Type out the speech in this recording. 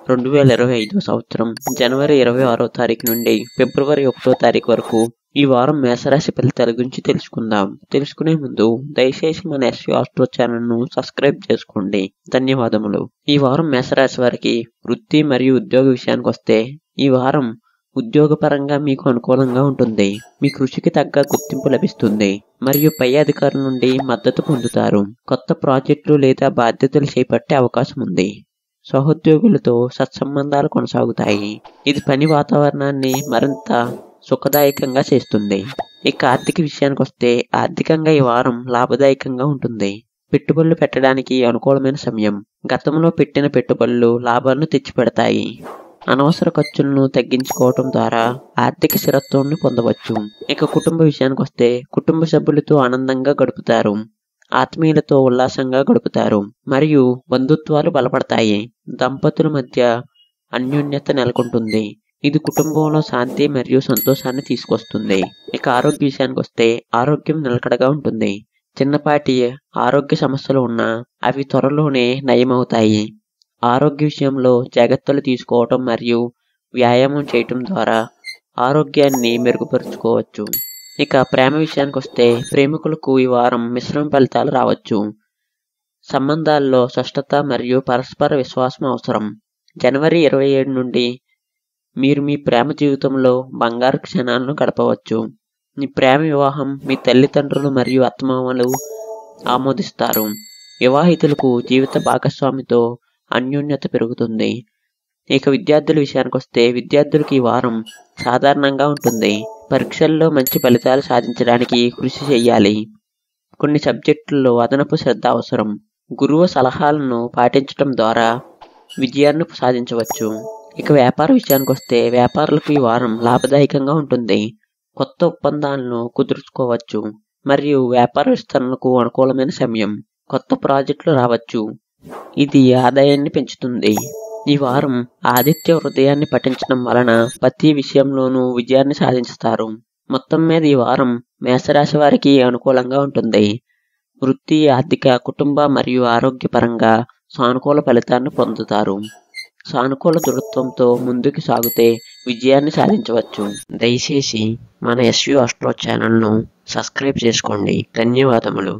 2025 సంవత్సరం జనవరి 26వ తారీఖు నుండి ఫిబ్రవరి 1వ తారీఖు వరకు ఈ వారం మేషరాశి ఫలితాల గురించి తెలుసుకుందాం. తెలుసుకునే ముందు దయచేసి మన ఎస్వి ఆస్ట్రో ఛానల్ను సబ్స్క్రైబ్ చేసుకోండి. ధన్యవాదములు. ఈ వారం మేషరాశి వారికి వృత్తి మరియు ఉద్యోగ విషయానికి వస్తే ఈ వారం ఉద్యోగపరంగా మీకు అనుకూలంగా ఉంటుంది. మీ కృషికి తగ్గ గుర్తింపు లభిస్తుంది మరియు పై అధికారుల నుండి మద్దతు పొందుతారు. కొత్త ప్రాజెక్టులు లేదా బాధ్యతలు చేపట్టే అవకాశం ఉంది. సహోద్యోగులతో సత్సంబంధాలు కొనసాగుతాయి. ఇది పని వాతావరణాన్ని మరింత సుఖదాయకంగా చేస్తుంది. ఇక ఆర్థిక విషయానికి వస్తే ఆర్థికంగా ఈ వారం లాభదాయకంగా ఉంటుంది. పెట్టుబడులు పెట్టడానికి అనుకూలమైన సమయం. గతంలో పెట్టిన పెట్టుబడులు లాభాలను తెచ్చిపెడతాయి. అనవసర ఖర్చులను తగ్గించుకోవటం ద్వారా ఆర్థిక స్థిరత్వాన్ని పొందవచ్చు. ఇక కుటుంబ విషయానికి వస్తే కుటుంబ సభ్యులతో ఆనందంగా గడుపుతారు. ఆత్మీయులతో ఉల్లాసంగా గడుపుతారు మరియు బంధుత్వాలు బలపడతాయి. దంపతుల మధ్య అన్యోన్యత నెలకొంటుంది. ఇది కుటుంబంలో శాంతి మరియు సంతోషాన్ని తీసుకొస్తుంది. ఇక ఆరోగ్య విషయానికి వస్తే ఆరోగ్యం నిలకడగా ఉంటుంది. చిన్నపాటి ఆరోగ్య సమస్యలు ఉన్నా అవి త్వరలోనే నయమవుతాయి. ఆరోగ్య విషయంలో జాగ్రత్తలు తీసుకోవటం మరియు వ్యాయామం చేయటం ద్వారా ఆరోగ్యాన్ని మెరుగుపరుచుకోవచ్చు. ఇక ప్రేమ విషయానికి వస్తే ప్రేమికులకు ఈ వారం మిశ్రమ ఫలితాలు రావచ్చు. సంబంధాల్లో స్పష్టత మరియు పరస్పర విశ్వాసం అవసరం. జనవరి 27 నుండి మీరు మీ ప్రేమ జీవితంలో బంగారు క్షణాలను గడపవచ్చు. మీ ప్రేమ వివాహం మీ తల్లిదండ్రులు మరియు అత్తమామలు ఆమోదిస్తారు. వివాహితులకు జీవిత భాగస్వామితో అన్యోన్యత పెరుగుతుంది. ఇక విద్యార్థుల విషయానికి వస్తే విద్యార్థులకు ఈ వారం సాధారణంగా ఉంటుంది. పరీక్షల్లో మంచి ఫలితాలు సాధించడానికి కృషి చేయాలి. కొన్ని సబ్జెక్టుల్లో అదనపు శ్రద్ధ అవసరం. గురువు సలహాలను పాటించడం ద్వారా విజయాన్ని సాధించవచ్చు. ఇక వ్యాపార విషయానికి వస్తే వ్యాపారులకు ఈ వారం లాభదాయకంగా ఉంటుంది. కొత్త ఒప్పందాలను కుదుర్చుకోవచ్చు మరియు వ్యాపార విస్తరణకు అనుకూలమైన సమయం. కొత్త ప్రాజెక్టులు రావచ్చు. ఇది ఆదాయాన్ని పెంచుతుంది. ఈ వారం ఆదిత్య హృదయాన్ని పఠించడం వలన ప్రతి విషయంలోనూ విజయాన్ని సాధిస్తారు. మొత్తం మీద ఈ వారం మేషరాశి వారికి అనుకూలంగా ఉంటుంది. వృత్తి, ఆర్థిక, కుటుంబ మరియు ఆరోగ్యపరంగా సానుకూల ఫలితాన్ని పొందుతారు. సానుకూల దృఢత్వంతో ముందుకు సాగితే విజయాన్ని సాధించవచ్చు. దయచేసి మన ఎస్వి ఆస్ట్రో ఛానల్ను సబ్స్క్రైబ్ చేసుకోండి. ధన్యవాదములు.